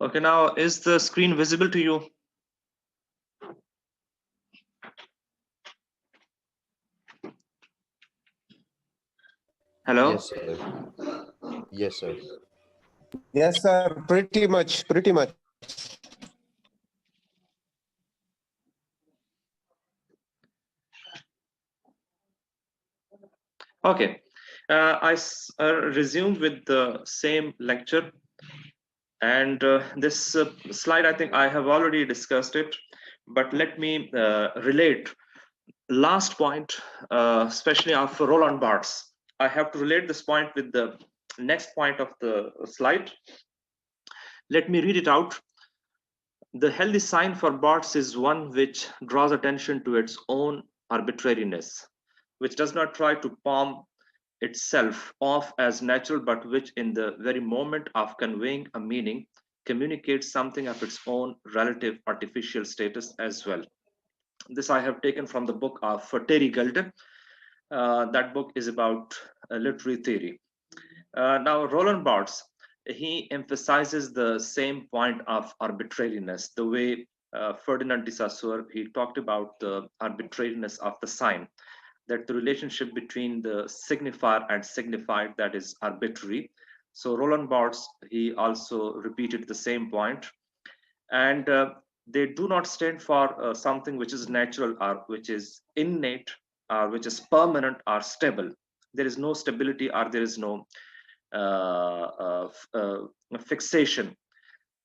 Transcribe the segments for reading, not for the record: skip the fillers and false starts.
Okay, now is the screen visible to you? Hello? Yes, sir. Yes, sir. Yes, sir. Pretty much. Pretty much. Okay. I resumed with the same lecture, and this slide, I think I have already discussed it, but let me relate last point, especially after Roland Barthes. I have to relate this point with the next point of the slide. Let me read it out. The healthy sign for Barthes is one which draws attention to its own arbitrariness, which does not try to palm itself off as natural, but which, in the very moment of conveying a meaning, communicates something of its own relative artificial status as well. This I have taken from the book of Terry Galton. That book is about literary theory. Now, Roland Barthes, he emphasizes the same point of arbitrariness, the way Ferdinand de Saussure, he talked about the arbitrariness of the sign, that the relationship between the signifier and signified, that is arbitrary. So Roland Barthes, he also repeated the same point. And they do not stand for something which is natural or which is innate or which is permanent or stable. There is no stability or there is no fixation.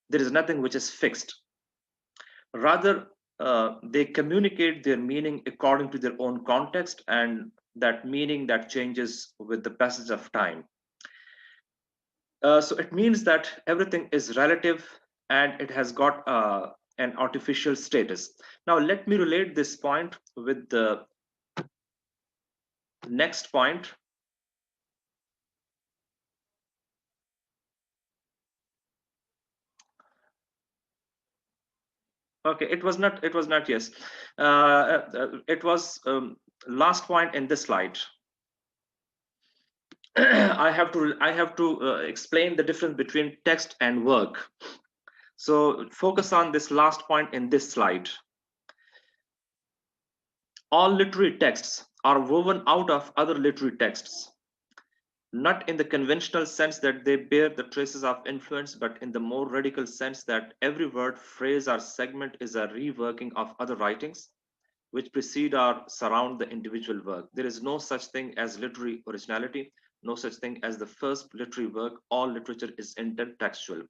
There is nothing which is fixed. Rather, they communicate their meaning according to their own context, and that meaning that changes with the passage of time. So it means that everything is relative and it has got an artificial status. Now, let me relate this point with the next point. Okay, it was not, yes. It was last point in this slide. I have to explain the difference between text and work. So focus on this last point in this slide. All literary texts are woven out of other literary texts, not in the conventional sense that they bear the traces of influence, but in the more radical sense that every word, phrase, or segment is a reworking of other writings which precede or surround the individual work. There is no such thing as literary originality, no such thing as the first literary work. All literature is intertextual.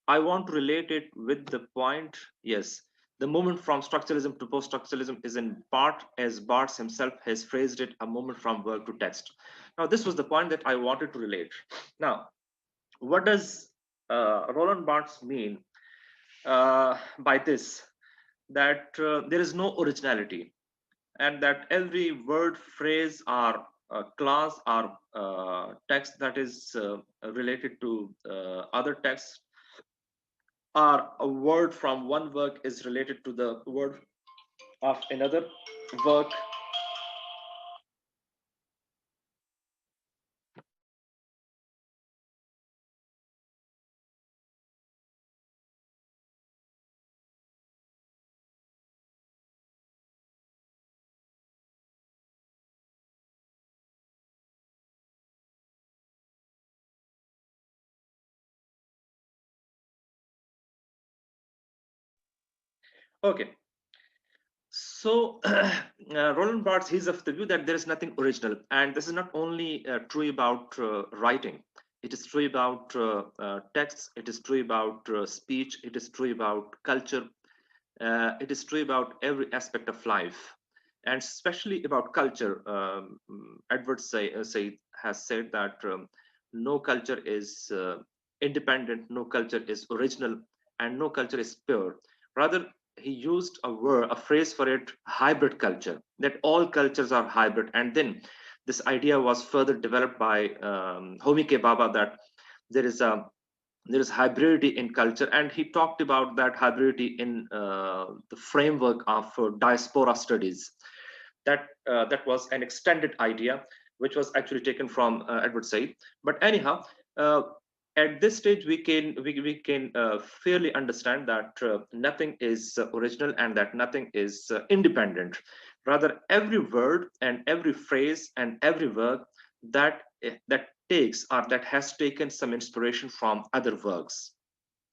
I want to relate it with the point, yes, the movement from structuralism to post-structuralism is in part, as Barthes himself has phrased it, a movement from work to text. Now, this was the point that I wanted to relate. Now, what does Roland Barthes mean by this? That there is no originality, and that every word, phrase, or clause or text that is related to other texts, or a word from one work is related to the word of another work. Okay, so Roland Barthes, he's of the view that there is nothing original, and this is not only true about writing. It is true about texts. It is true about speech. It is true about culture. It is true about every aspect of life, and especially about culture. Edward say has said that no culture is independent, no culture is original, and no culture is pure. Rather, he used a word, a phrase for it, hybrid culture. That all cultures are hybrid, and then this idea was further developed by Homi K. Baba, that there is hybridity in culture, and he talked about that hybridity in the framework of diaspora studies. That was an extended idea which was actually taken from Edward Said. But anyhow, uh, At this stage, we can fairly understand that nothing is original and that nothing is independent. Rather, every word and every phrase and every work that takes or that has taken some inspiration from other works.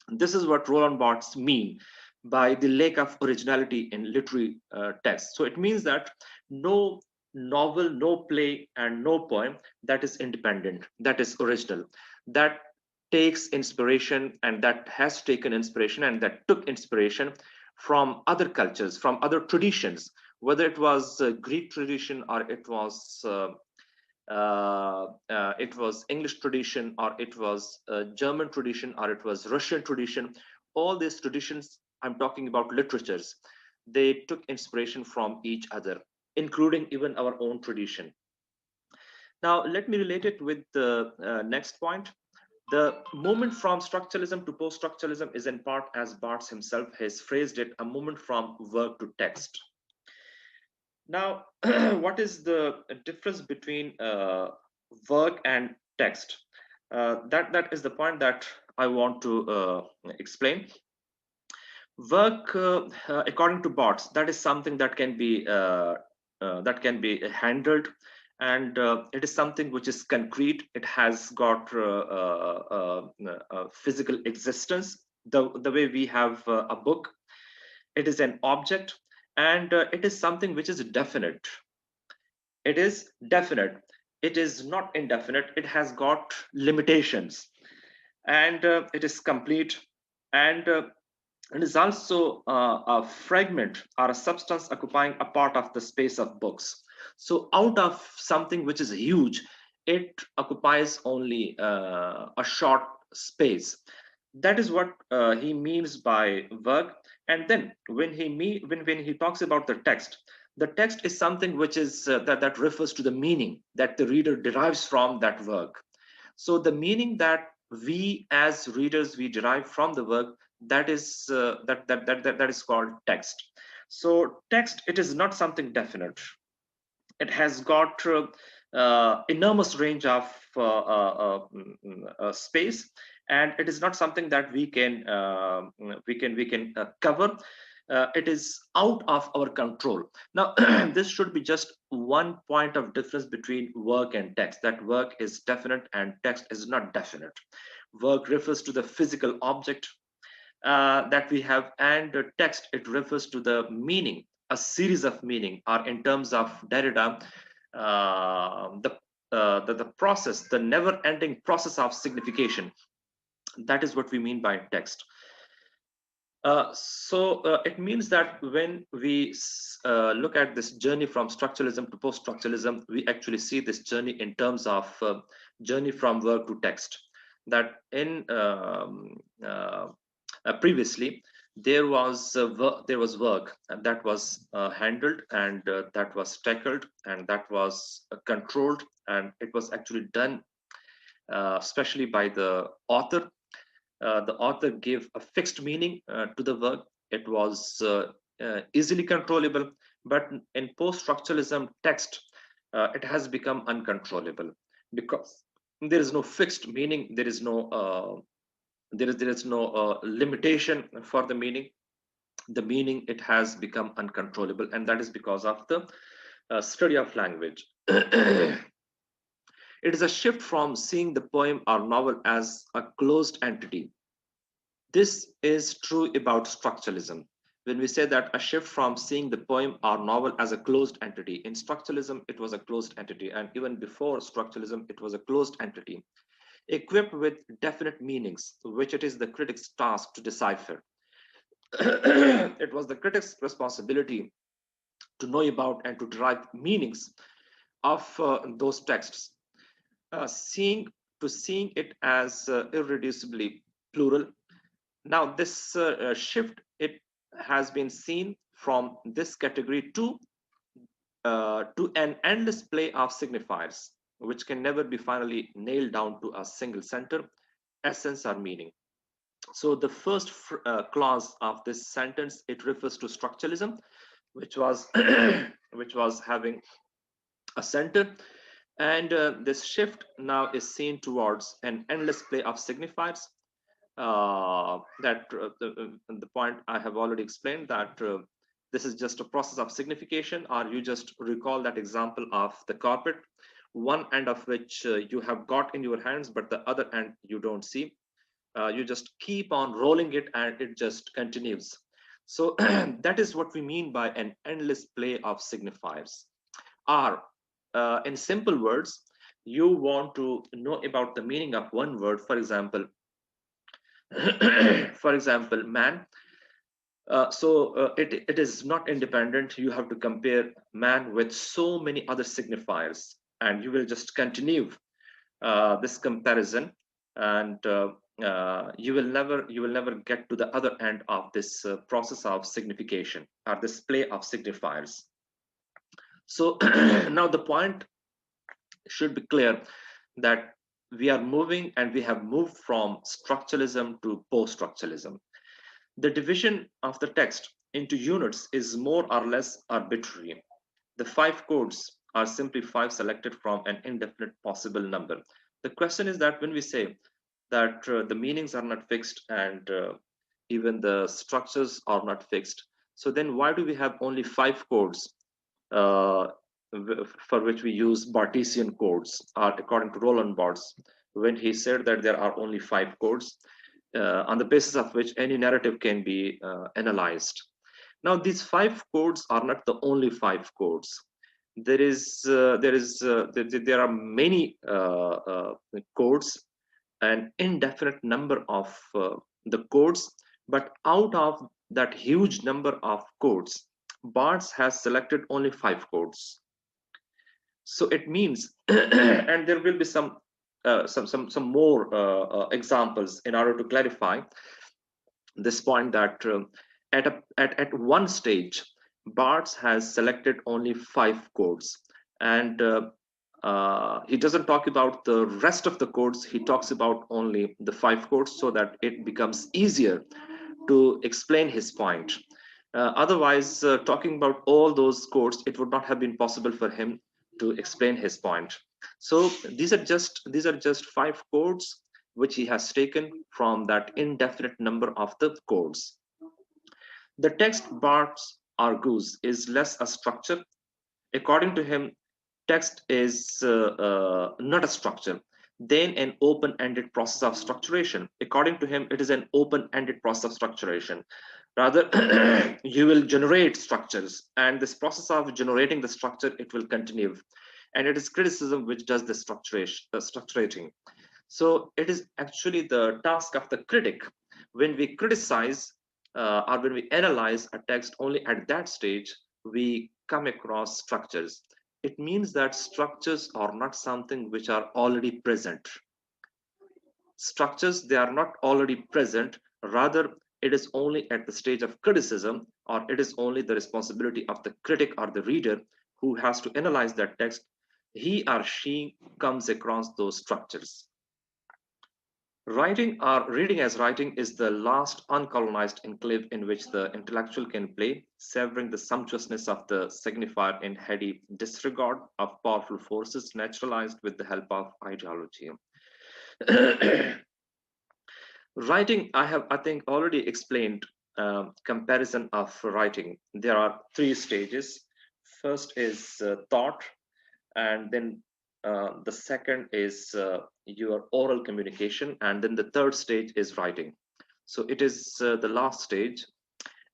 This is what Roland Barthes mean by the lack of originality in literary text. So it means that no novel, no play, and no poem that is independent, that is original, that takes inspiration and that has taken inspiration and that took inspiration from other cultures, from other traditions, whether it was Greek tradition or it was English tradition, or it was German tradition, or it was Russian tradition. All these traditions, I'm talking about literatures, they took inspiration from each other, including even our own tradition. Now, let me relate it with the next point. The movement from structuralism to post-structuralism is in part, as Barthes himself has phrased it, a movement from work to text. Now, what is the difference between work and text? That is the point that I want to explain. Work, according to Barthes, that is something that can be handled, and it is something which is concrete. It has got physical existence. The way we have a book, it is an object, and it is something which is definite. It is definite. It is not indefinite. It has got limitations, and it is complete, and it is also a fragment or a substance occupying a part of the space of books. So out of something which is huge, it occupies only a short space. That is what he means by work. And then when he talks about the text is something which is that refers to the meaning that the reader derives from that work. So the meaning that we as readers we derive from the work, that is that is called text. So text, it is not something definite. It has got enormous range of space, and it is not something that we can cover. It is out of our control. Now, this should be just one point of difference between work and text, that work is definite and text is not definite. Work refers to the physical object that we have, and text, it refers to the meaning, a series of meaning, or in terms of Derrida, the process, the never-ending process of signification. That is what we mean by text. So it means that when we look at this journey from structuralism to post-structuralism, we actually see this journey in terms of journey from work to text. That in previously there was work and that was handled, and that was tackled, and that was controlled, and it was actually done especially by the author. The author gave a fixed meaning to the work. It was easily controllable, but in post-structuralism text, it has become uncontrollable because there is no fixed meaning. There is no limitation for the meaning. The meaning, it has become uncontrollable, and that is because of the study of language. It is a shift from seeing the poem or novel as a closed entity. This is true about structuralism. When we say that a shift from seeing the poem or novel as a closed entity, in structuralism, it was a closed entity. And even before structuralism, it was a closed entity, equipped with definite meanings, which it is the critic's task to decipher. It was the critic's responsibility to know about and to derive meanings of those texts, seeing seeing it as irreducibly plural. Now, this shift, it has been seen from this category to an endless play of signifiers, which can never be finally nailed down to a single center, essence, or meaning. So the first clause of this sentence, it refers to structuralism, which was which was having a center, And this shift now is seen towards an endless play of signifiers. The point I have already explained, that this is just a process of signification, or you just recall that example of the carpet, one end of which you have got in your hands, but the other end you don't see. You just keep on rolling it and it just continues. So that is what we mean by an endless play of signifiers. Or in simple words, you want to know about the meaning of one word, for example, for example, man. It is not independent. You have to compare man with so many other signifiers, and you will just continue this comparison, and you will never get to the other end of this process of signification, or this play of signifiers. So now the point should be clear, that we are moving, and we have moved from structuralism to post-structuralism. The division of the text into units is more or less arbitrary. The 5 codes are simply 5 selected from an indefinite possible number. The question is that when we say that the meanings are not fixed, and even the structures are not fixed, so then why do we have only 5 codes uh, for which we use Bartesian codes, according to Roland Barthes, when he said that there are only 5 codes on the basis of which any narrative can be analyzed. Now, these 5 codes are not the only 5 codes. There are many codes, an indefinite number of the codes, but out of that huge number of codes, Barthes has selected only 5 codes. So it means, and there will be some more examples in order to clarify this point, that at one stage, Barthes has selected only 5 codes, and he doesn't talk about the rest of the codes. He talks about only the 5 codes, so that it becomes easier to explain his point. Otherwise, talking about all those codes, it would not have been possible for him to explain his point. So these are just 5 codes which he has taken from that indefinite number of the codes. The text, Barthes argues, is less a structure. According to him, text is not a structure, then an open-ended process of structuration. According to him, it is an open-ended process of structuration. Rather, you will generate structures, and this process of generating the structure, it will continue. And it is criticism which does the structurating. So it is actually the task of the critic. When we criticize or when we analyze a text, only at that stage we come across structures. It means that structures are not something which are already present. Structures, they are not already present. Rather, it is only at the stage of criticism, or it is only the responsibility of the critic or the reader who has to analyze that text. He or she comes across those structures. Writing, or reading as writing, is the last uncolonized enclave in which the intellectual can play, severing the sumptuousness of the signifier in heady disregard of powerful forces naturalized with the help of ideology. Writing, I think, already explained comparison of writing. There are 3 stages. First is thought, and then the second is your oral communication, and then the third stage is writing. So it is the last stage,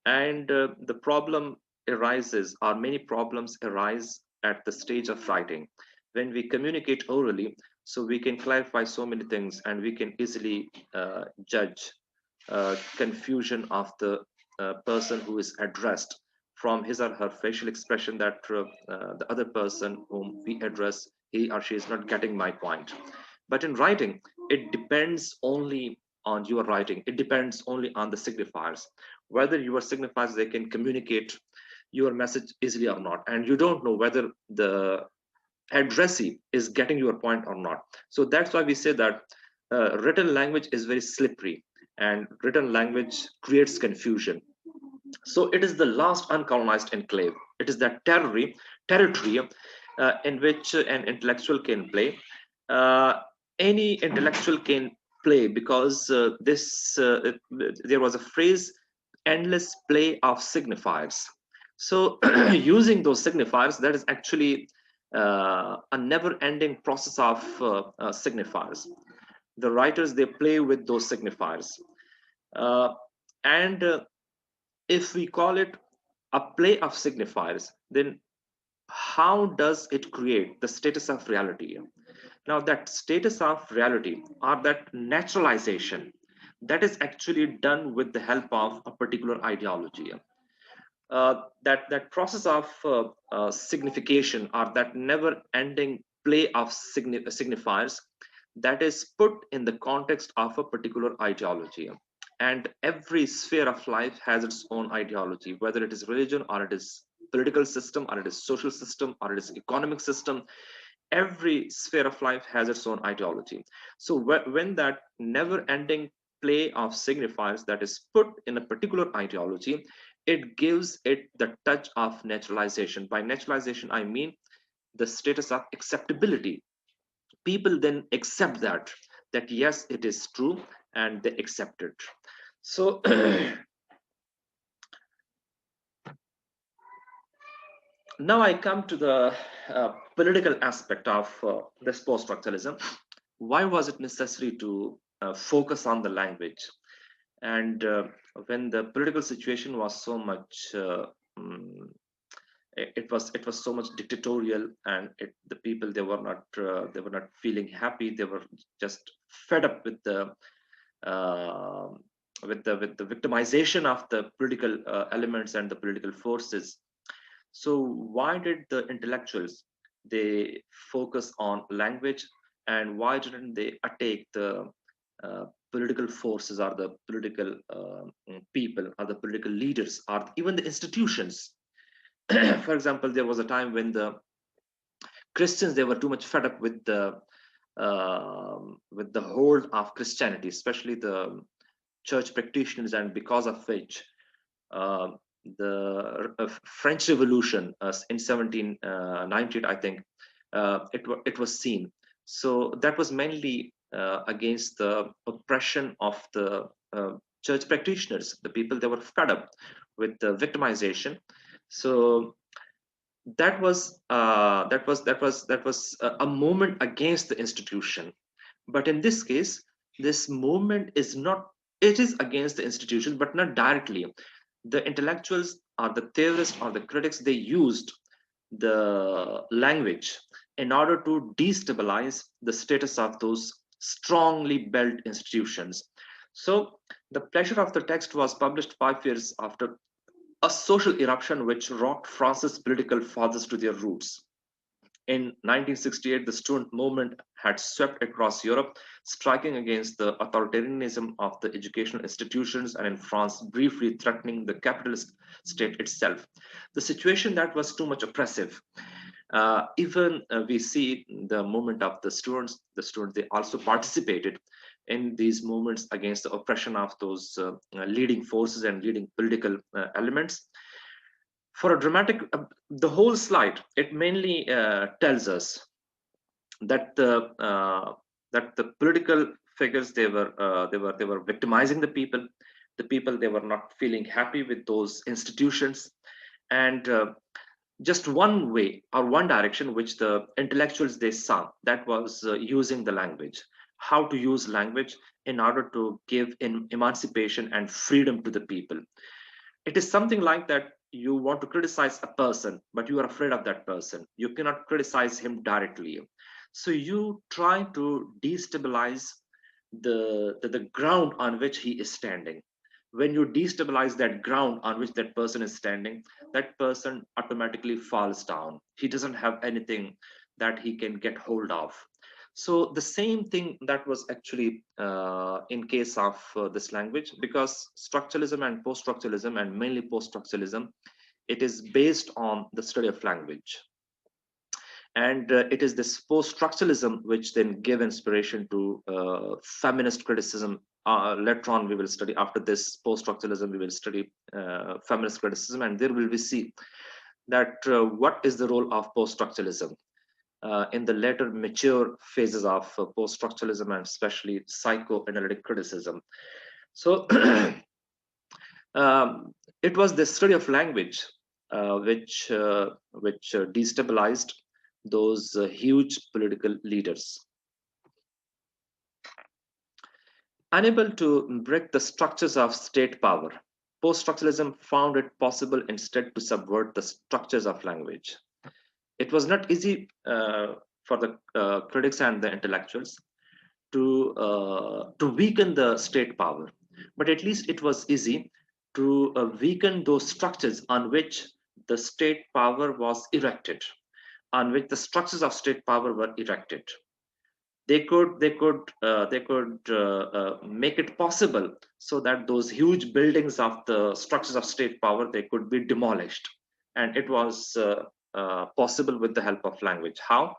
and the problem arises, or many problems arise at the stage of writing. When we communicate orally, so we can clarify so many things, and we can easily judge confusion of the person who is addressed from his or her facial expression, that the other person whom we address, he or she is not getting my point. But in writing, it depends only on your writing. It depends only on the signifiers, whether your signifiers, they can communicate your message easily or not, and you don't know whether the addressee is getting your point or not. So that's why we say that written language is very slippery, and written language creates confusion. So it is the last uncolonized enclave. It is that territory in which an intellectual can play. Uh, any intellectual can play because there was a phrase, endless play of signifiers. So using those signifiers, that is actually a never-ending process of signifiers. The writers, they play with those signifiers, uh, and if we call it a play of signifiers, then how does it create the status of reality? Now, that status of reality, or that naturalization, that is actually done with the help of a particular ideology. That process of signification, or that never-ending play of signifiers, that is put in the context of a particular ideology. And every sphere of life has its own ideology, whether it is religion, or it is political system, or it is social system, or it is economic system. Every sphere of life has its own ideology. So when that never-ending play of signifiers that is put in a particular ideology, it gives it the touch of naturalization. By naturalization, I mean the status of acceptability. People then accept that yes, it is true, and they accept it. So now I come to the political aspect of this post-structuralism. Why was it necessary to focus on the language? And when the political situation was so much mm, it was so much dictatorial, and the people, they were not feeling happy. They were just fed up with the uh, with the victimization of the political elements and the political forces. So why did the intellectuals, they focus on language, and why didn't they attack the political forces, or the political people, or the political leaders, or even the institutions? For example, there was a time when the Christians, they were too much fed up with the hold of Christianity, especially the church practitioners, and because of which uh, the French Revolution in 1798, I think, it was seen. So that was mainly against the oppression of the church practitioners. The people, they were fed up with the victimization. So that was a movement against the institution. But in this case, this movement is not, it is against the institution, but not directly. The intellectuals, or the theorists, or the critics, they used the language in order to destabilize the status of those strongly built institutions. So the pleasure of the text was published 5 years after a social eruption which rocked France's political fathers to their roots. In 1968, the student movement had swept across Europe, striking against the authoritarianism of the educational institutions, and in France, briefly threatening the capitalist state itself. The situation that was too much oppressive. Even we see the movement of the students, they also participated in these movements against the oppression of those leading forces and leading political elements. For a dramatic, the whole slide, it mainly tells us that the political figures, they were victimizing the people. The people, they were not feeling happy with those institutions, and just one way, or one direction, which the intellectuals, they saw, that was using the language. How to use language in order to give emancipation and freedom to the people. It is something like that: you want to criticize a person, but you are afraid of that person. You cannot criticize him directly, so you try to destabilize the ground on which he is standing. When you destabilize that ground on which that person is standing, that person automatically falls down. He doesn't have anything that he can get hold of. So the same thing that was actually in case of this language, because structuralism and post-structuralism, and mainly post-structuralism, it is based on the study of language. And it is this post-structuralism which then gave inspiration to feminist criticism. Later on, we will study, after this post-structuralism, we will study feminist criticism, and there will we see that what is the role of post-structuralism in the later mature phases of post-structuralism, and especially psychoanalytic criticism. So it was the study of language which destabilized those huge political leaders. Unable to break the structures of state power, post-structuralism found it possible instead to subvert the structures of language. It was not easy for the critics and the intellectuals to weaken the state power, but at least it was easy to weaken those structures on which the state power was erected, on which the structures of state power were erected. They could make it possible so that those huge buildings of the structures of state power, they could be demolished, and it was possible with the help of language. How?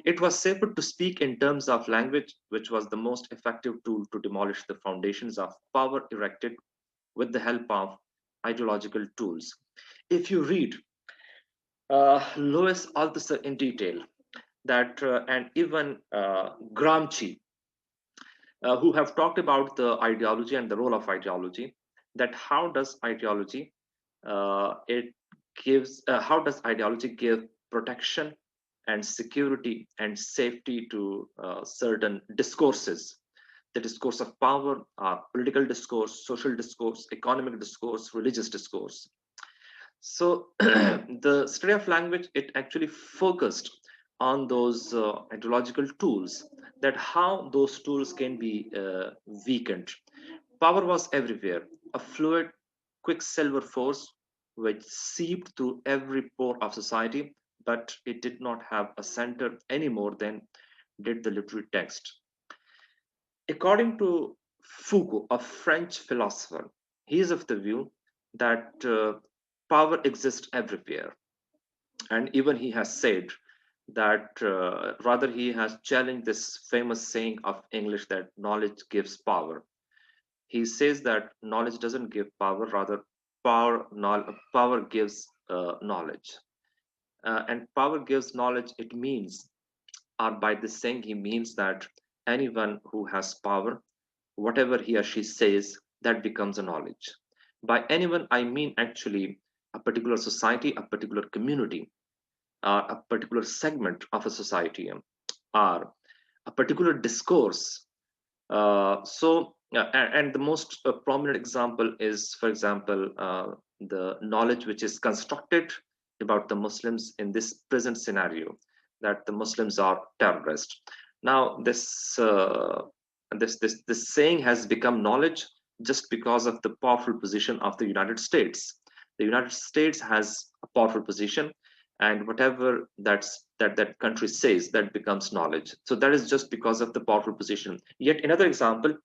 It was safer to speak in terms of language, which was the most effective tool to demolish the foundations of power erected with the help of ideological tools. If you read Louis Althusser in detail, that and even Gramsci, who have talked about the ideology and the role of ideology, that how does ideology it gives how does ideology give protection and security and safety to certain discourses, the discourse of power, political discourse, social discourse, economic discourse, religious discourse. So the study of language, it actually focused on those ideological tools, that how those tools can be weakened. Power was everywhere, a fluid, quicksilver force which seeped through every pore of society, but it did not have a center any more than did the literary text. According to Foucault, a French philosopher, he is of the view that power exists everywhere. And even he has said that rather he has challenged this famous saying of English that knowledge gives power. He says that knowledge doesn't give power, rather power gives knowledge. And power gives knowledge, it means, or by this saying, he means that anyone who has power, whatever he or she says, that becomes a knowledge. By anyone, I mean actually a particular society, a particular community, a particular segment of a society, or a particular discourse. And the most prominent example is, for example, the knowledge which is constructed about the Muslims in this present scenario, that the Muslims are terrorists. Now, this saying has become knowledge just because of the powerful position of the United States. The United States has a powerful position, and whatever that country says, that becomes knowledge. So that is just because of the powerful position. Yet another example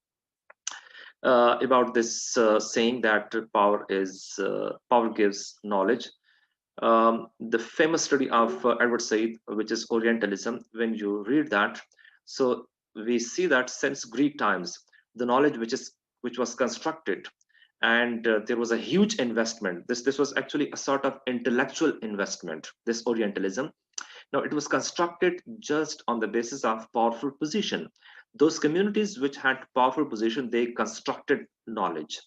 about this saying that power gives knowledge. The famous study of Edward Said, which is Orientalism, when you read that, so we see that since Greek times, the knowledge which was constructed, and there was a huge investment. This was actually a sort of intellectual investment, this Orientalism. Now, it was constructed just on the basis of powerful position. Those communities which had powerful position, they constructed knowledge.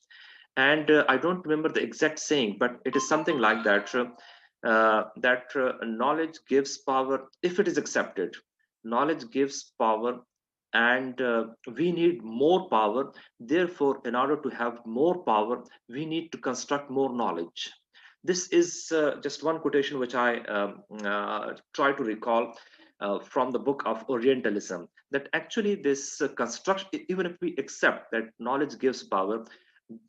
And I don't remember the exact saying, but it is something like that, knowledge gives power if it is accepted. Knowledge gives power, and we need more power. Therefore, in order to have more power, we need to construct more knowledge. This is just one quotation which I try to recall from the book of Orientalism, that actually this construction, even if we accept that knowledge gives power,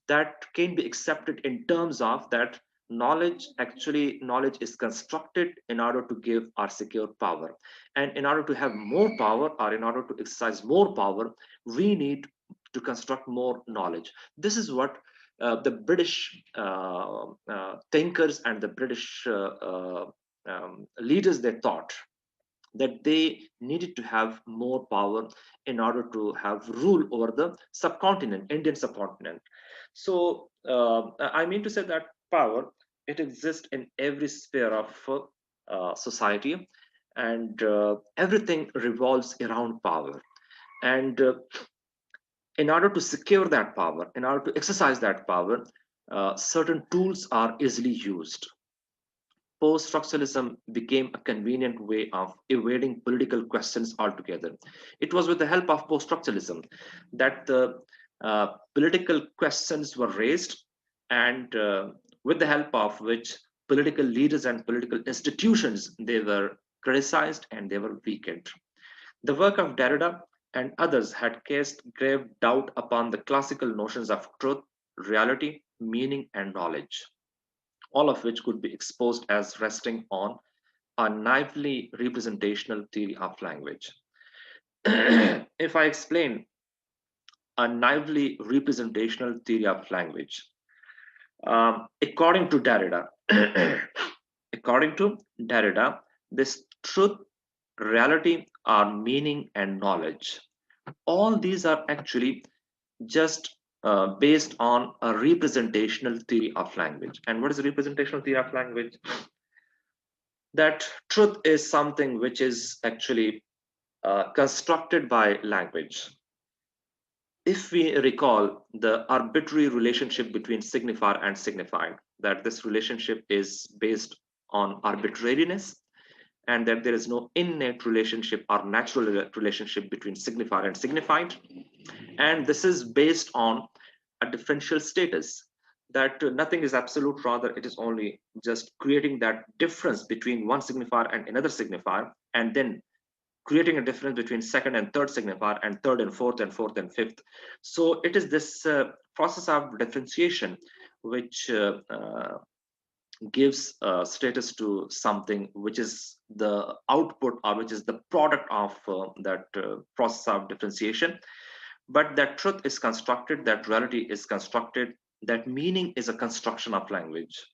that can be accepted in terms of that knowledge is constructed in order to give or secure power. And in order to have more power, or in order to exercise more power, we need to construct more knowledge. This is what the British thinkers and the British leaders, they thought, that they needed to have more power in order to have rule over the subcontinent, Indian subcontinent. So I mean to say that power, It exists in every sphere of society, and everything revolves around power. And in order to secure that power, in order to exercise that power, certain tools are easily used. Post-structuralism became a convenient way of evading political questions altogether. It was with the help of post-structuralism that the political questions were raised, and with the help of which political leaders and political institutions, they were criticized and they were weakened. The work of Derrida and others had cast grave doubt upon the classical notions of truth, reality, meaning, and knowledge, all of which could be exposed as resting on a naively representational theory of language. If I explain a naively representational theory of language, according to Derrida, according to Derrida, this truth, reality, are meaning and knowledge. All these are actually just based on a representational theory of language. And what is a representational theory of language? That truth is something which is actually constructed by language. If we recall the arbitrary relationship between signifier and signified, that this relationship is based on arbitrariness, and that there is no innate relationship or natural relationship between signifier and signified. And this is based on a differential status, that nothing is absolute, rather it is only just creating that difference between one signifier and another signifier, and then creating a difference between second and third signifier, and third and fourth and fifth. So it is this process of differentiation which gives status to something which is the output, or which is the product of that process of differentiation. But that truth is constructed, that reality is constructed, that meaning is a construction of language,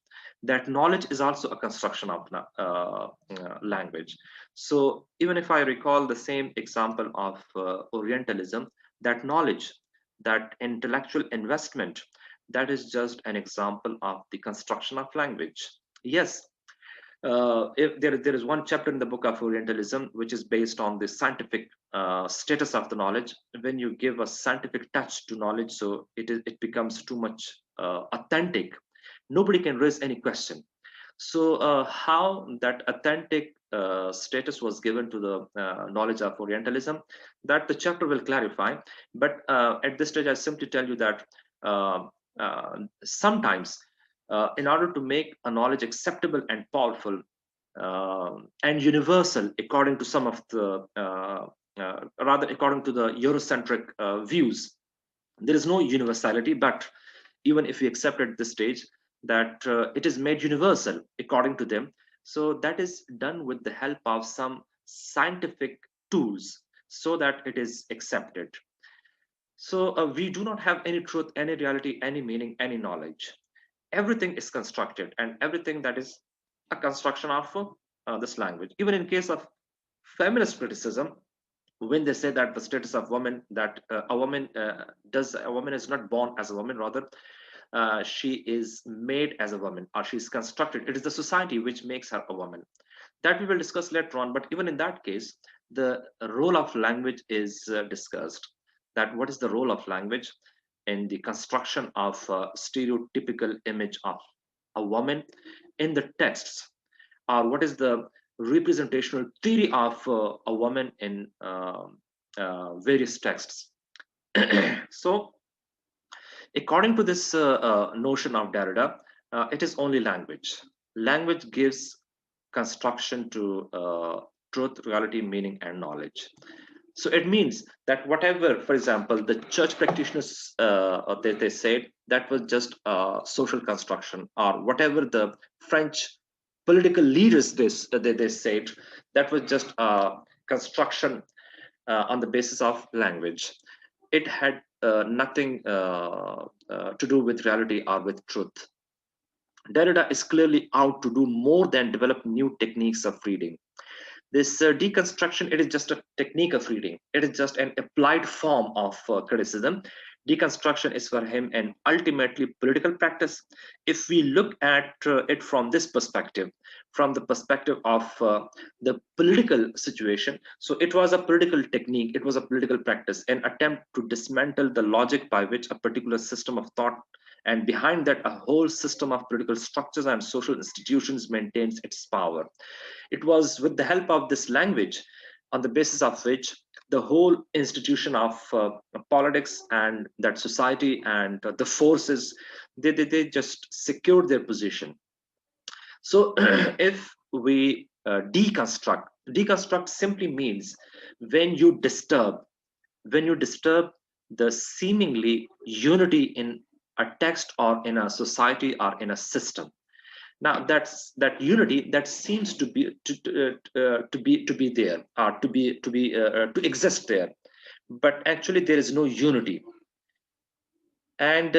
that knowledge is also a construction of language. So even if I recall the same example of Orientalism, that knowledge, that intellectual investment, that is just an example of the construction of language. Yes, if there is one chapter in the book of Orientalism which is based on the scientific status of the knowledge. When you give a scientific touch to knowledge, so it becomes too much authentic. Nobody can raise any question. So how that authentic status was given to the knowledge of Orientalism, that the chapter will clarify. But at this stage, I simply tell you that sometimes, in order to make a knowledge acceptable and powerful and universal, according to some of the rather according to the Eurocentric views, there is no universality. But even if we accept at this stage that it is made universal according to them, so that is done with the help of some scientific tools, so that it is accepted. So we do not have any truth, any reality, any meaning, any knowledge. Everything is constructed, and everything that is a construction of this language. Even in case of feminist criticism, when they say that the status of woman, that a woman is not born as a woman, rather she is made as a woman, or she is constructed. It is the society which makes her a woman. That we will discuss later on. But even in that case, the role of language is discussed. That what is the role of language in the construction of a stereotypical image of a woman in the texts, or what is the representational theory of a woman in various texts. So according to this notion of Derrida, it is only language. Language gives construction to truth, reality, meaning, and knowledge. So it means that whatever, for example, the church practitioners they said, that was just social construction, or whatever the French political leaders they said, that was just construction on the basis of language. It had nothing to do with reality or with truth. Derrida is clearly out to do more than develop new techniques of reading. This deconstruction, it is just a technique of reading. It is just an applied form of criticism. Deconstruction is for him an ultimately political practice. If we look at it from this perspective, from the perspective of the political situation, so it was a political technique, it was a political practice, an attempt to dismantle the logic by which a particular system of thought, and behind that a whole system of political structures and social institutions, maintains its power. It was with the help of this language on the basis of which the whole institution of politics and that society and the forces, they just secured their position. So if we deconstruct simply means when you disturb, the seemingly unity in a text or in a society or in a system. Now that unity that seems to be to be there, or to exist there, but actually there is no unity. And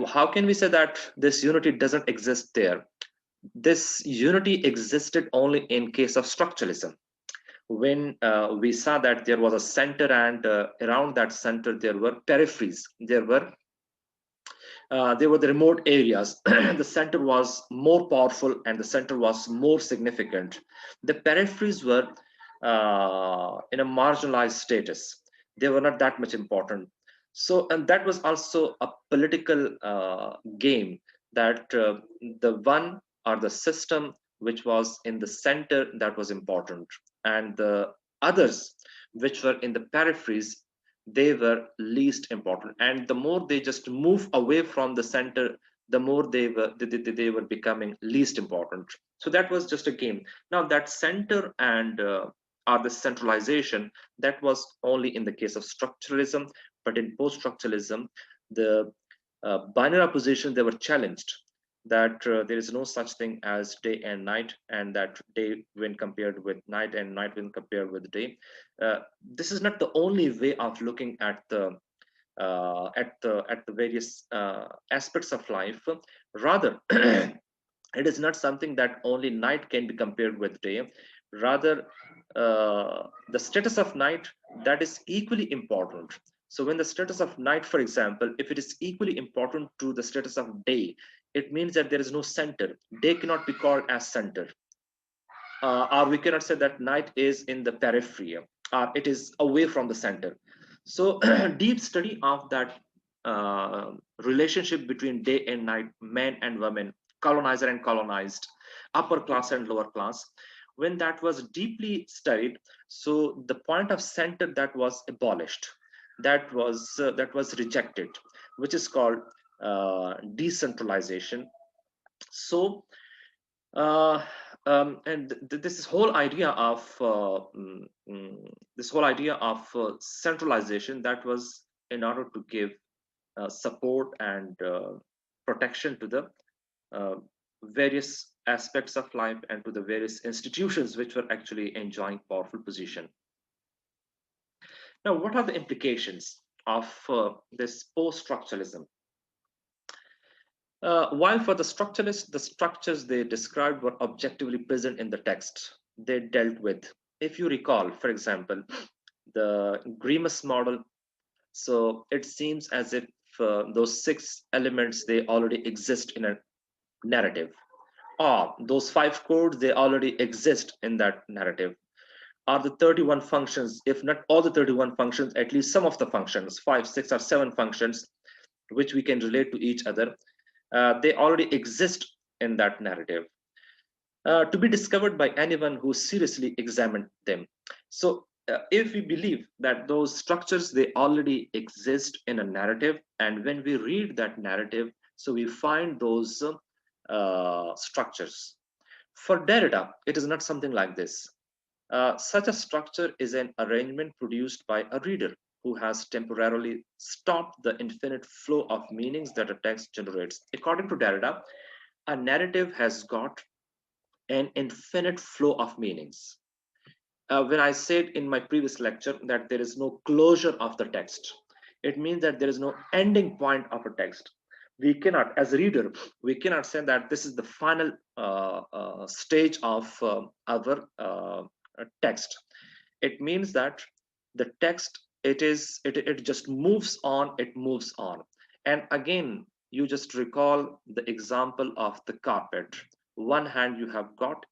how can we say that this unity doesn't exist there? This unity existed only in case of structuralism, when we saw that there was a center, and around that center there were peripheries, there were the remote areas. The center was more powerful and the center was more significant. The peripheries were in a marginalized status. They were not that much important. So, and that was also a political game, that the one or the system which was in the center, that was important, and the others which were in the peripheries, they were least important. And the more they just move away from the center, the more they were becoming least important. So that was just a game. Now that center and or the centralization, that was only in the case of structuralism. But in post-structuralism, the binary opposition, they were challenged, that there is no such thing as day and night, and that day when compared with night and night when compared with day. This is not the only way of looking at the various aspects of life. Rather, it is not something that only night can be compared with day. Rather, the status of night, that is equally important. So when the status of night, for example, if it is equally important to the status of day, it means that there is no center. Day cannot be called as center, or we cannot say that night is in the periphery, or it is away from the center. So deep study of that relationship between day and night, men and women, colonizer and colonized, upper class and lower class, when that was deeply studied, so the point of center, that was abolished, that was rejected, which is called decentralization. So and this whole idea of centralization, that was in order to give support and protection to the uh, various aspects of life and to the various institutions which were actually enjoying powerful position. Now, what are the implications of this post-structuralism? While for the structuralists, the structures they described were objectively present in the text they dealt with. If you recall, for example, the Grimus model, so it seems as if those 6 elements, they already exist in a narrative, or those 5 codes, they already exist in that narrative. Are the 31 functions, if not all the 31 functions, at least some of the functions, 5, 6, or 7 functions, which we can relate to each other, they already exist in that narrative, to be discovered by anyone who seriously examined them. So if we believe that those structures, they already exist in a narrative, and when we read that narrative, so we find those structures. For Derrida, it is not something like this. Such a structure is an arrangement produced by a reader who has temporarily stopped the infinite flow of meanings that a text generates. According to Derrida, a narrative has got an infinite flow of meanings. When I said in my previous lecture that there is no closure of the text, it means that there is no ending point of a text. We cannot, as a reader, we cannot say that this is the final stage of our text. It means that the text it just moves on, it moves on. And again, you just recall the example of the carpet. One hand you have got,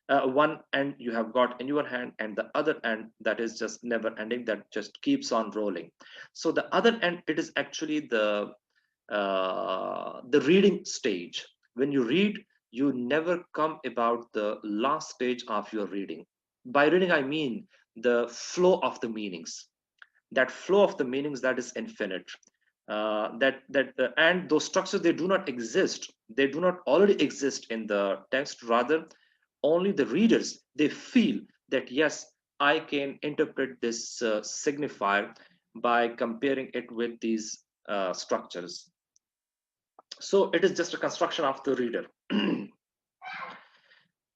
one end you have got in your hand, and the other end that is just never ending, that just keeps on rolling. So the other end, it is actually the reading stage. When you read, you never come about the last stage of your reading. By reading, I mean the flow of the meanings. That flow of the meanings, that is infinite. And those structures, they do not exist. They do not already exist in the text. Rather, only the readers, they feel that yes, I can interpret this signifier by comparing it with these structures. So it is just a construction of the reader.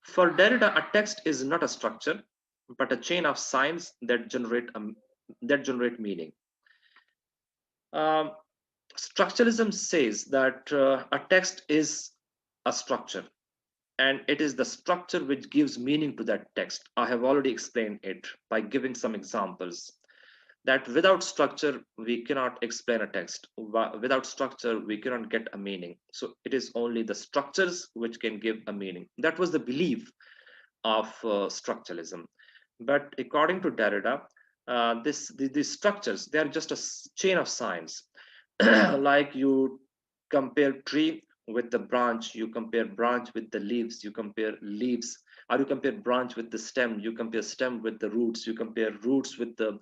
For Derrida, a text is not a structure, but a chain of signs that generate meaning. Um, Structuralism says that a text is a structure, and it is the structure which gives meaning to that text. I have already explained it by giving some examples, that without structure we cannot explain a text. Without structure we cannot get a meaning. So it is only the structures which can give a meaning. That was the belief of structuralism. But according to Derrida, these structures, they are just a chain of signs. Like you compare tree with the branch, you compare branch with the leaves, you compare leaves, or you compare branch with the stem, you compare stem with the roots, you compare roots with the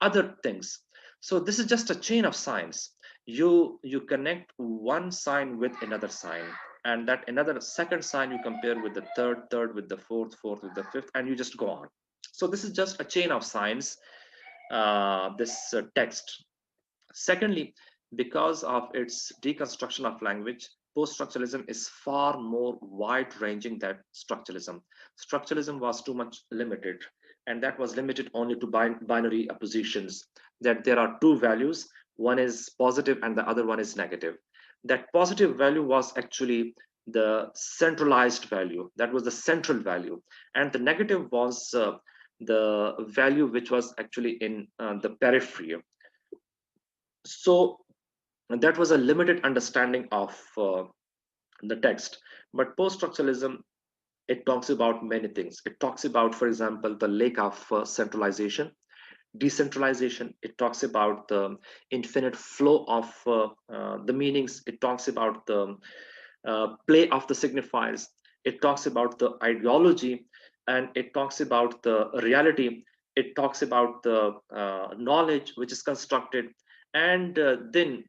other things. So this is just a chain of signs. You connect one sign with another sign, and that another second sign you compare with the third with the fourth with the fifth, and you just go on. So this is just a chain of signs, this text. Secondly, because of its deconstruction of language, post-structuralism is far more wide-ranging than structuralism. Structuralism was too much limited, and that was limited only to binary oppositions, that there are two values, one is positive and the other one is negative. That positive value was actually the centralized value, that was the central value, and the negative was the value which was actually in the periphery. So that was a limited understanding of the text. But post-structuralism, it talks about many things. It talks about, for example, the lack of centralization, decentralization. It talks about the infinite flow of the meanings. It talks about the play of the signifiers. It talks about the ideology, and it talks about the reality. It talks about the knowledge which is constructed. And then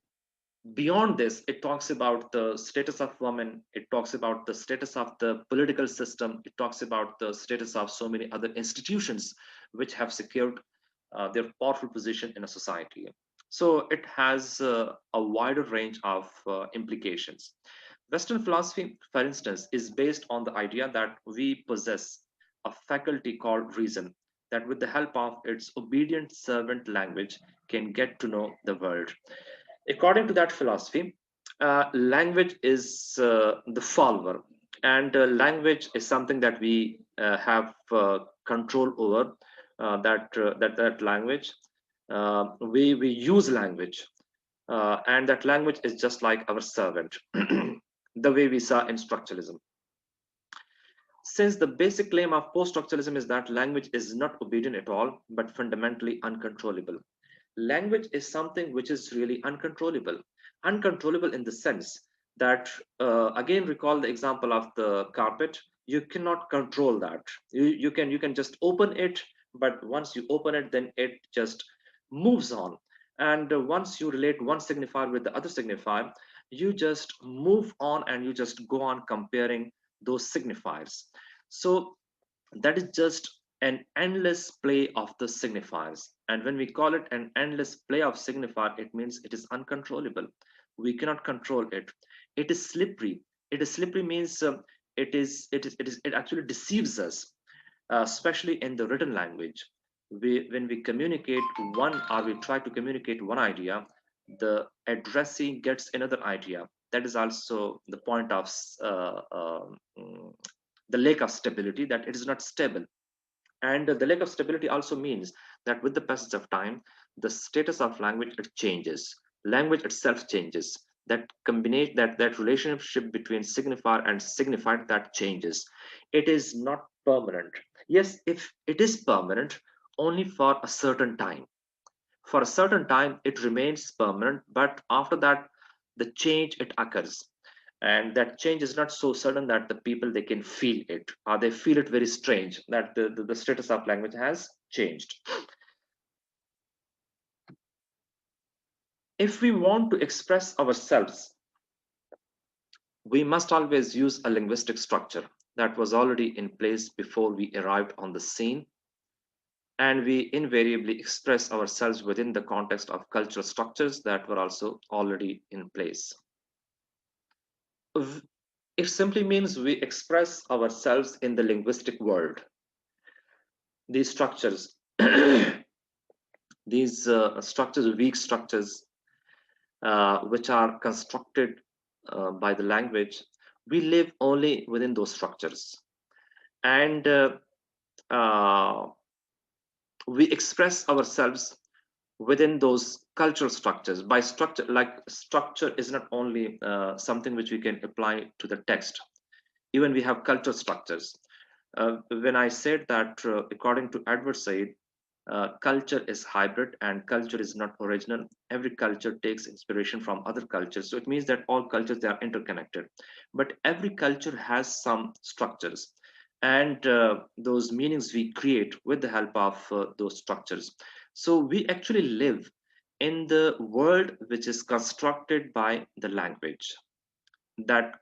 beyond this, it talks about the status of women, it talks about the status of the political system, it talks about the status of so many other institutions which have secured their powerful position in a society. So it has a wider range of implications. Western philosophy, for instance, is based on the idea that we possess a faculty called reason, that with the help of its obedient servant language can get to know the world. According to that philosophy, language is the follower, and language is something that we have control over. That language, we use language, and that language is just like our servant, the way we saw in structuralism. Since the basic claim of post-structuralism is that language is not obedient at all, but fundamentally uncontrollable. Language is something which is really uncontrollable. Uncontrollable in the sense that, again, recall the example of the carpet. You cannot control that. You can just open it, but once you open it, then it just moves on. And once you relate one signifier with the other signifier, you just move on and you just go on comparing those signifiers. So that is just an endless play of the signifiers. And when we call it an endless play of signifier, it means it is uncontrollable. We cannot control it. It is slippery. It is slippery means it actually deceives us, especially in the written language. When we communicate one, or we try to communicate one idea, the addressee gets another idea. That is also the point of the lack of stability, that it is not stable. And the lack of stability also means that with the passage of time, the status of language it changes. Language itself changes. That combination, that relationship between signifier and signified, that changes. It is not permanent. Yes, if it is permanent, only for a certain time. For a certain time, it remains permanent, but after that, the change it occurs, and that change is not so sudden that the people they can feel it, or they feel it very strange that the status of language has changed. If we want to express ourselves, we must always use a linguistic structure that was already in place before we arrived on the scene, and we invariably express ourselves within the context of cultural structures that were also already in place. It simply means we express ourselves in the linguistic world. These structures, these structures, weak structures, which are constructed by the language, we live only within those structures. And uh, we express ourselves within those cultural structures. By structure, like structure is not only something which we can apply to the text. Even we have cultural structures. When I said that, according to Edward Said, culture is hybrid and culture is not original. Every culture takes inspiration from other cultures. So it means that all cultures, they are interconnected. But every culture has some structures. And those meanings we create with the help of those structures. So we actually live in the world which is constructed by the language. That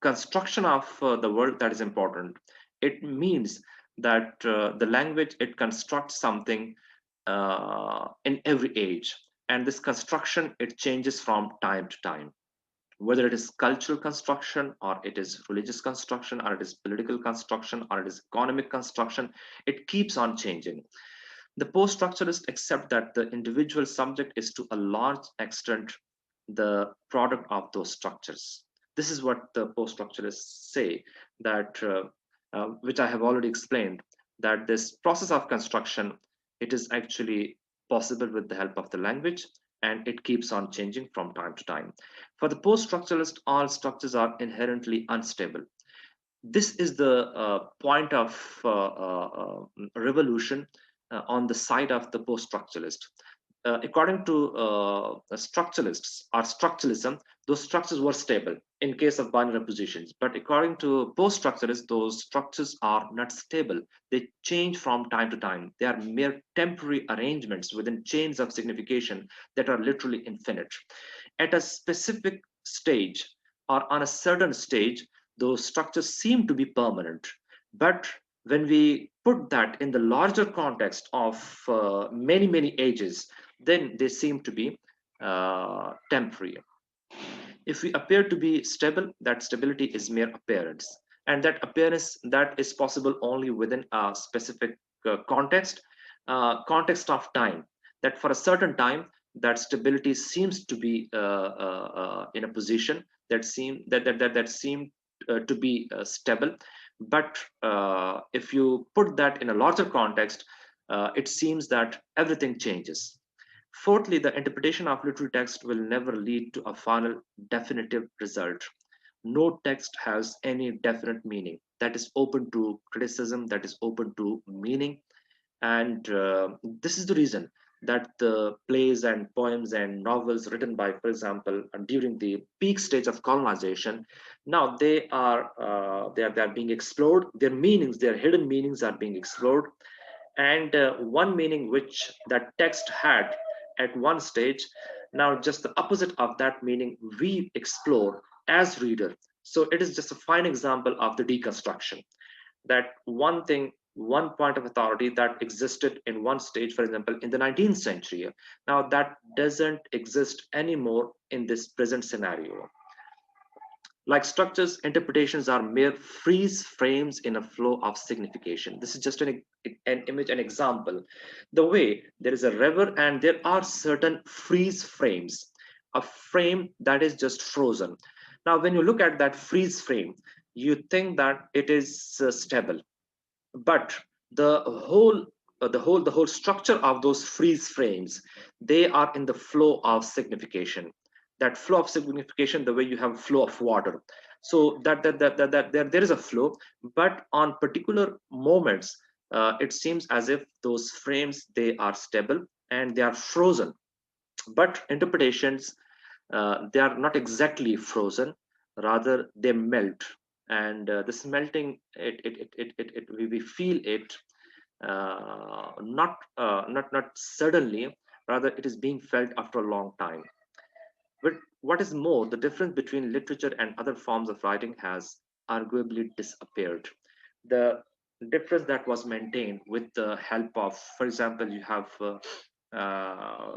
construction of the world, that is important. It means that the language it constructs something in every age, and this construction it changes from time to time, whether it is cultural construction or it is religious construction or it is political construction or it is economic construction. It keeps on changing. The post-structuralists accept that the individual subject is to a large extent the product of those structures. This is what the post-structuralists say, that which I have already explained, that this process of construction, it is actually possible with the help of the language, and it keeps on changing from time to time. For the post-structuralist, all structures are inherently unstable. This is the point of revolution on the side of the post-structuralist. According to structuralists or structuralism, those structures were stable in case of binary positions. But according to post-structuralists, those structures are not stable. They change from time to time. They are mere temporary arrangements within chains of signification that are literally infinite. At a specific stage or on a certain stage, those structures seem to be permanent. But when we put that in the larger context of many, many ages, then they seem to be temporary. If we appear to be stable, that stability is mere appearance. And that appearance, that is possible only within a specific context of time. That for a certain time, that stability seems to be in a position that seem to be stable. But if you put that in a larger context, it seems that everything changes. Fourthly, the interpretation of literary text will never lead to a final definitive result. No text has any definite meaning. That is open to criticism, that is open to meaning. And this is the reason that the plays and poems and novels written by, for example, during the peak stage of colonization, now they are being explored. Their meanings, their hidden meanings are being explored. And one meaning which that text had at one stage, now just the opposite of that meaning we explore as reader. So it is just a fine example of the deconstruction, that one thing, one point of authority that existed in one stage, for example, in the 19th century, now that doesn't exist anymore in this present scenario. Like structures, interpretations are mere freeze frames in a flow of signification. This is just an image, an example. The way there is a river and there are certain freeze frames, a frame that is just frozen. Now, when you look at that freeze frame, you think that it is stable. But the whole structure of those freeze frames, they are in the flow of signification. That flow of signification, the way you have flow of water. So there is a flow, but on particular moments, it seems as if those frames, they are stable and they are frozen. But interpretations, they are not exactly frozen, rather they melt. And this melting, we feel it, not suddenly, rather it is being felt after a long time. But what is more, the difference between literature and other forms of writing has arguably disappeared. The difference that was maintained with the help of, for example, you have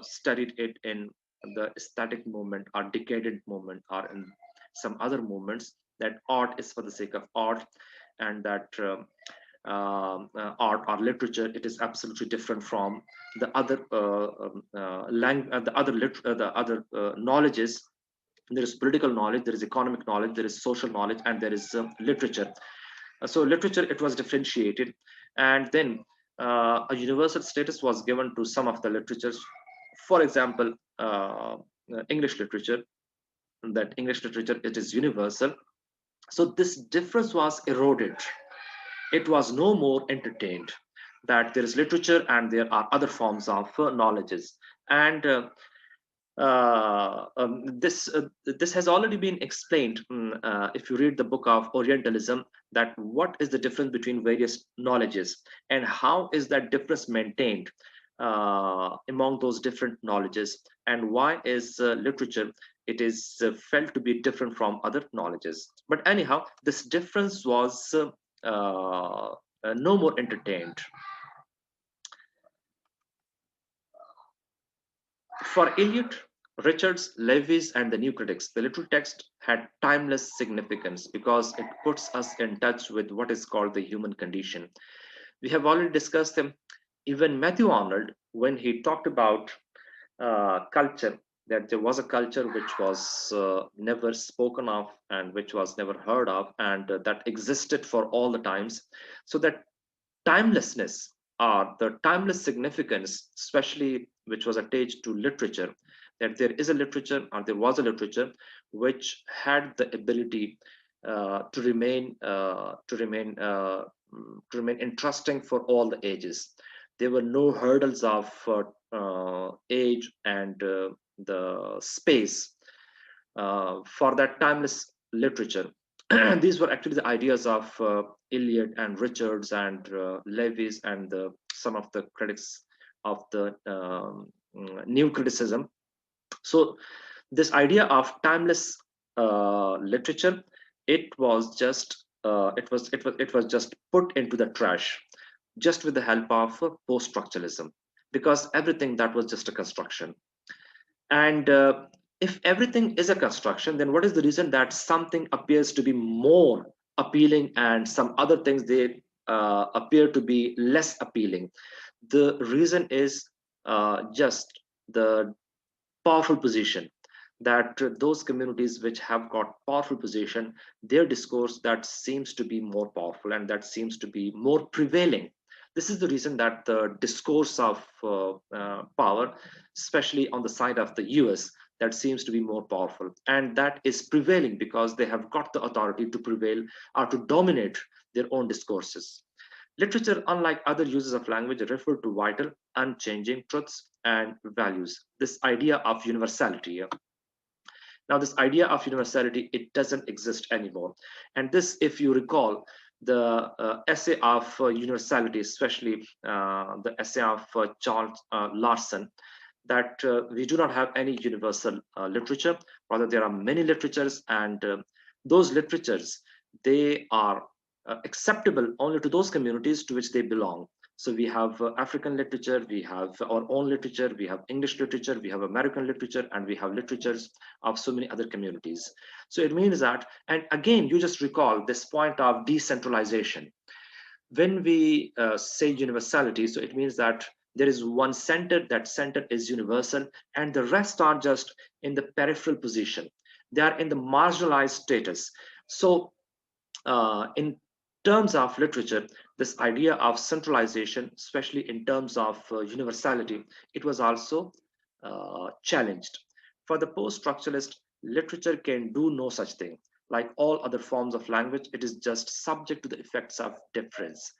studied it in the aesthetic movement or decadent movement, or in some other movements, that art is for the sake of art, and that art or literature, it is absolutely different from the other the other knowledges. There is political knowledge, there is economic knowledge, there is social knowledge, and there is literature. So literature, it was differentiated, and then a universal status was given to some of the literatures. For example, English literature, that English literature, it is universal. So this difference was eroded. It was no more entertained that there is literature and there are other forms of knowledges. And this has already been explained, if you read the book of Orientalism, that what is the difference between various knowledges and how is that difference maintained among those different knowledges, and why is literature, it is felt to be different from other knowledges. But anyhow, this difference was no more entertained. For Eliot, Richards, Lewis, and the new critics, the literal text had timeless significance because it puts us in touch with what is called the human condition. We have already discussed them. Even Matthew Arnold, when he talked about culture, that there was a culture which was never spoken of and which was never heard of, and that existed for all the times. So that timelessness, or the timeless significance, especially which was attached to literature, that there is a literature, or there was a literature which had the ability to remain to remain interesting for all the ages. There were no hurdles of age and the space for that timeless literature. These were actually the ideas of Eliot and Richards and Lewis and some of the critics of the new criticism. So this idea of timeless literature, it was just it was just put into the trash, just with the help of post-structuralism, because everything that was just a construction. And if everything is a construction, then what is the reason that something appears to be more appealing and some other things, they appear to be less appealing? The reason is just the powerful position, that those communities which have got powerful position, their discourse, that seems to be more powerful and that seems to be more prevailing. This is the reason that the discourse of power, especially on the side of the US, that seems to be more powerful, and that is prevailing because they have got the authority to prevail or to dominate their own discourses. Literature, unlike other uses of language, refer to vital, unchanging truths and values. This idea of universality. Now, this idea of universality, it doesn't exist anymore. And this, if you recall, the essay of universality, especially the essay of Charles Larson, that we do not have any universal literature. Rather, there are many literatures, and those literatures, they are acceptable only to those communities to which they belong. So we have African literature, we have our own literature, we have English literature, we have American literature, and we have literatures of so many other communities. So it means that, and again, you just recall this point of decentralization. When we say universality, so it means that there is one center, that center is universal, and the rest are just in the peripheral position. They are in the marginalized status. So in terms of literature, this idea of centralization, especially in terms of universality, it was also challenged. For the post-structuralist, literature can do no such thing. Like all other forms of language, it is just subject to the effects of difference.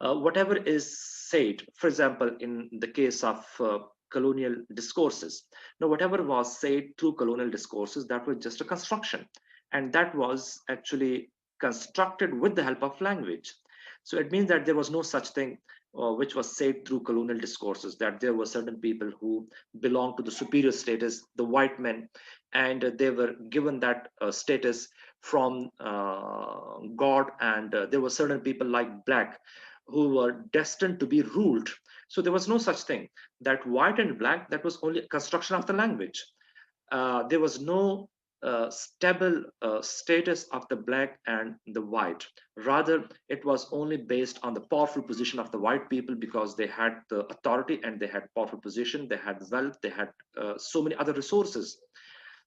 Whatever is said, for example, in the case of colonial discourses, now whatever was said through colonial discourses, that was just a construction, and that was actually constructed with the help of language. So it means that there was no such thing which was said through colonial discourses, that there were certain people who belonged to the superior status, the white men, and they were given that status from God, and there were certain people like black who were destined to be ruled. So there was no such thing. That white and black, that was only a construction of the language. There was no stable status of the black and the white. Rather, it was only based on the powerful position of the white people, because they had the authority and they had powerful position, they had wealth, they had so many other resources.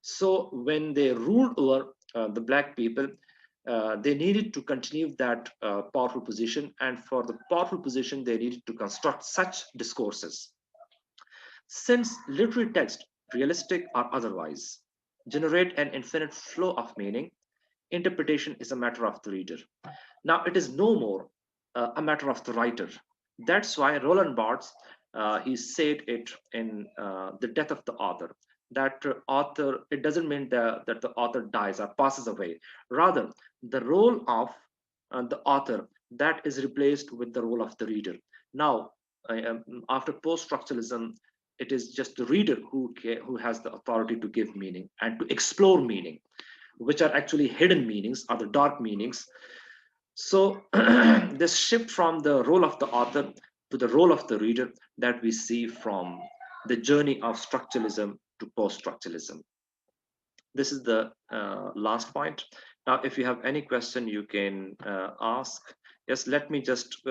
So when they ruled over the black people, they needed to continue that powerful position, and for the powerful position, they needed to construct such discourses. Since literary text, realistic or otherwise, generate an infinite flow of meaning, interpretation is a matter of the reader. Now, it is no more a matter of the writer. That's why Roland Barthes, he said it in The Death of the Author, that author, it doesn't mean that the author dies or passes away. Rather, the role of the author, that is replaced with the role of the reader. Now, after post-structuralism, it is just the reader who has the authority to give meaning and to explore meaning, which are actually hidden meanings or the dark meanings. So this shift from the role of the author to the role of the reader, that we see from the journey of structuralism to post-structuralism. This is the last point. Now, if you have any question, you can ask. Yes, let me just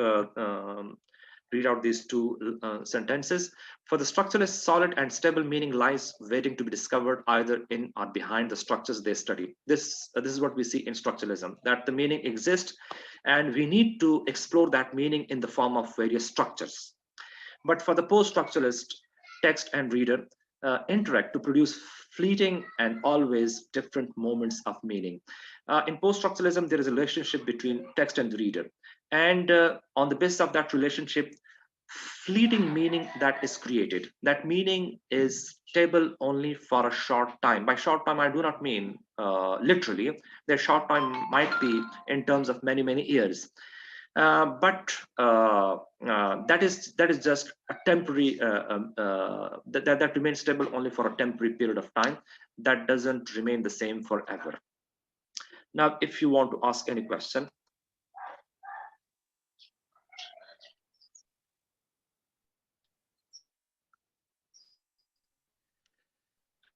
read out these two sentences. For the structuralist, solid and stable meaning lies waiting to be discovered either in or behind the structures they study. This is what we see in structuralism, that the meaning exists and we need to explore that meaning in the form of various structures. But for the post-structuralist, text and reader interact to produce fleeting and always different moments of meaning. In post-structuralism, there is a relationship between text and the reader. And on the basis of that relationship, fleeting meaning that is created. That meaning is stable only for a short time. By short time, I do not mean literally. The short time might be in terms of many, many years. But that is just a temporary that remains stable only for a temporary period of time. That doesn't remain the same forever. Now, if you want to ask any question.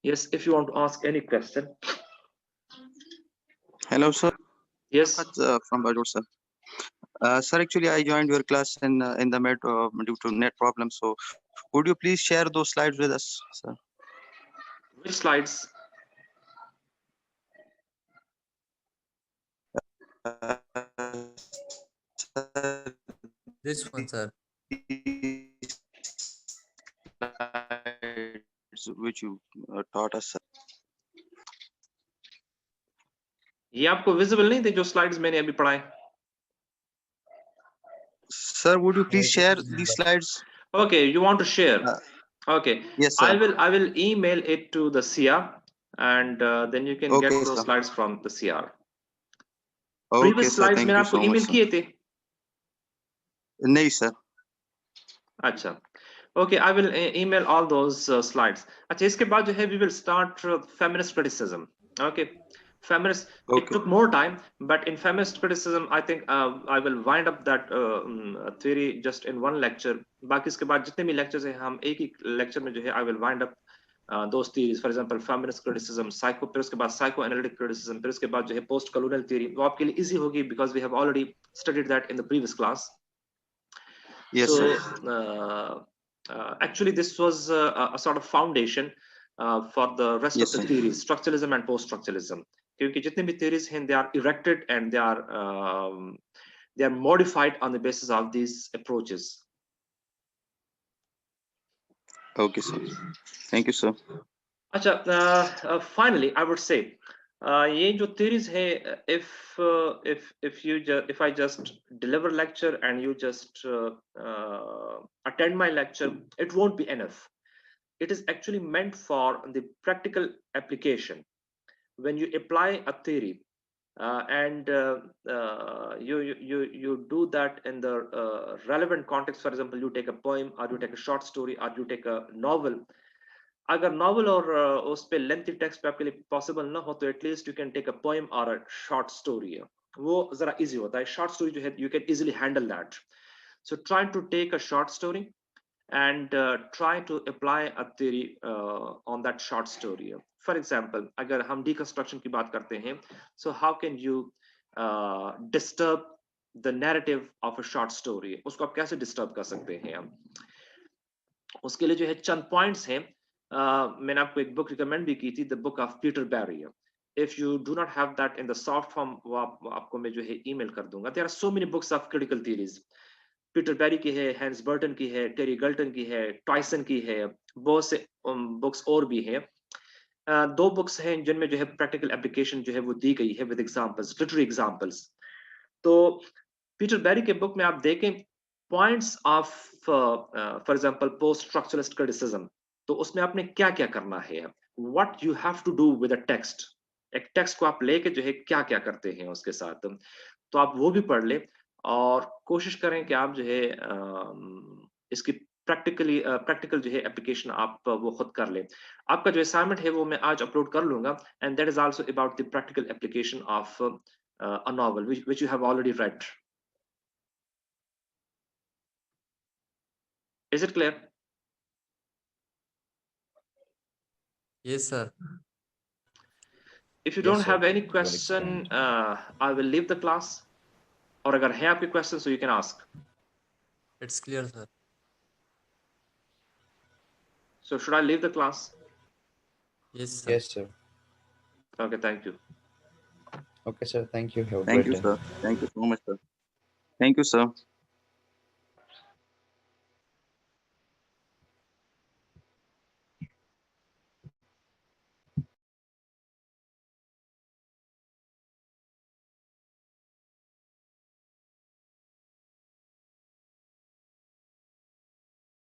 Yes, if you want to ask any question. Hello, sir. Yes. From Bangalore, sir. Sir, actually, I joined your class in the mid due to net problem. So, would you please share those slides with us, sir? Which slides? This one, sir. Which you taught us, sir. ये आपको visible नहीं थे जो slides मैंने अभी पढ़ाए? Sir, would you please share these slides? Okay, you want to share? Okay. Yes, sir. I will email it to the CR, and then you can get those slides from the CR. Okay, Previous sir. slides Thank मैंने you आपको so email much, किए थे? नहीं, sir. अच्छा. Okay, I will email all those slides. अच्छा, इसके बाद जो है we will start feminist criticism. Okay. Feminist, it took more time, but in feminist criticism, I think I will wind up that theory just in one lecture. बाकी इसके बाद जितने भी lectures हैं, हम एक ही lecture में जो है I will wind up those theories. For example, feminist criticism, फिर उसके बाद psychoanalytic criticism, फिर उसके बाद जो है post colonial theory. वो आपके लिए easy होगी because we have already studied that in the previous class. Yes, so, sir. Actually, this was a sort of foundation for the rest of the theories, structuralism and post-structuralism. क्योंकि जितने भी theories हैं, they are erected and they are They are modified on the basis of these approaches. Okay, sir. Thank you, sir. Finally, I would say, ये जो theories है, if I just deliver lecture and you just attend my lecture, it won't be enough. It is actually meant for the practical application. When you apply a theory and you do that in the relevant context. For example, you take a poem, or you take a short story, or you take a novel. अगर novel और उस पे lengthy text पे आपके लिए possible ना हो, तो at least you can take a poem or a short story. वो जरा easy होता है. Short story जो है, you can easily handle that. So try to take a short story and try to apply a theory on that short story. For example, अगर हम deconstruction की बात करते हैं, so how can you disturb the narrative of a short story? उसको आप कैसे disturb कर सकते हैं हम? उसके लिए जो है चंद points हैं. मैंने आपको एक book recommend भी की थी, the book of Peter Barry. If you do not have that in the soft form, वो आपको मैं जो है email कर दूंगा. There are so many books of critical theories. Peter Barry की है, हैंस बर्टन की है, टेरी गल्टन की है, टॉयसन की है, बहुत से बुक्स और भी हैं. दो बुक्स हैं जिनमें जो है प्रैक्टिकल एप्लीकेशन जो है वो दी गई है विद एग्जांपल्स, लिटरेरी एग्जांपल्स. तो पीटर बैरी के बुक में आप देखें points of for example post structuralist criticism, तो उसमें आपने क्या क्या करना है, what you have to do with a text. एक टेक्स्ट को आप लेके जो है क्या क्या करते हैं उसके साथ, तो आप वो भी पढ़ ले और कोशिश करें कि आप जो है इसकी प्रैक्टिकल जो है एप्लीकेशन आप वो खुद कर ले. आपका जो असाइनमेंट है वो मैं आज अपलोड कर लूंगा, and that is also about the practical application of a novel which you have already red. Is it clear? Yes, sir. If you Yes, don't sir. have any Well question, explained. I will leave the class. और अगर है आपके questions, so you can ask. It's clear, sir. So should I leave the class? Yes, sir. Yes, sir. Okay, thank you. Okay, sir. Thank you. Have a Thank great you, day. sir. Thank you so much, sir. Thank you, sir.